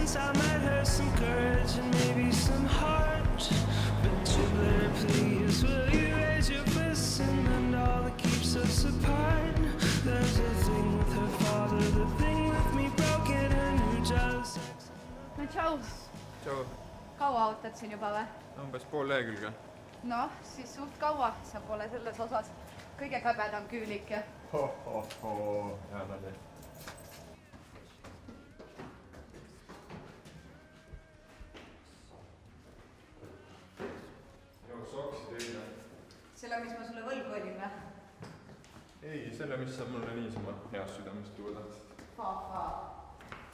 sense, I might have some courage and maybe some heart. But you better please, will you raise your fist and mend all that keeps us apart? There's a thing with her father, the thing with me broken and who just... No tšau. Tšau. Kaua ootad siin juba või? Umbes pool lehekülge. No, siis suht kaua. Sa pole selles osas kõige käbedam küülik ja... Hea nalja. Joo, soksid eile. Selle, mis ma sulle võlgu olin või? Ei, selle, mis sa mulle niisama heast südamest tuua tahtsid.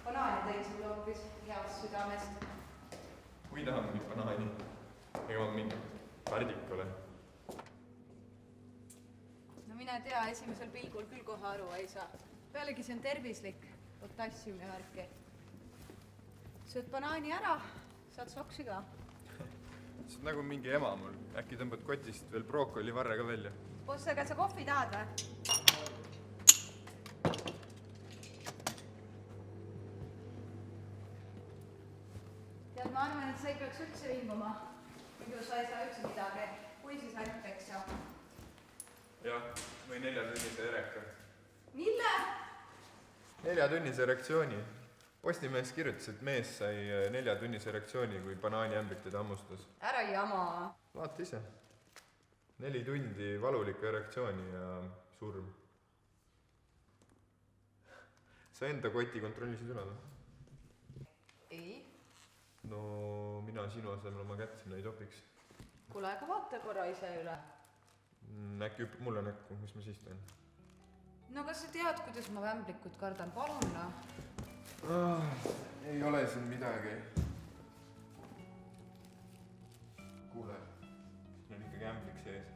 Banaani tõin sulle hoopis heast südamest. Kui tahan mingi banaani. Ega ma mingi pardik ole. No mine tea, esimesel pilgul küll kohe aru ei saa. Pealegi see on tervislik, potassiumi värki. Sööd banaani ära, saad soksi ka. See on nagu mingi ema mul. Äkki tõmbad kotist veel brookoli varre ka välja. Boss, aga sa kohvi tahad või? Tead, ma arvan, et sa ei peaks üldse vinguma. Muidu sa ei saa üldse midagi. Kui siis ainult eks ja? Jah, või 4-tunnise ereka. Mille? 4-tunnise erektsiooni. Postimees kirjutas, et mees sai 4-tunnise erektsiooni, kui banaaniämbrit teda hammustas. Ära jama. Vaata ise. 4 tundi valulikku erektsiooni ja surm. Sa enda koti kontrollisid üle või? Ei. No mina sinu asemel oma kätt sinna ei topiks. Kuule, aga vaata korra ise üle. Äkki hüppab mulle näkku, mis ma siis teen? No kas sa tead, kuidas ma vämblikut kardan? Palun, noh. Ei ole siin midagi. Kuule, siin on ikkagi ämblik sees.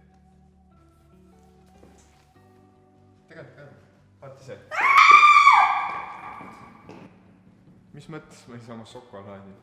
Tegelikult ka. Vaata ise. Mis mõttes ma ei saa oma soku alaadi?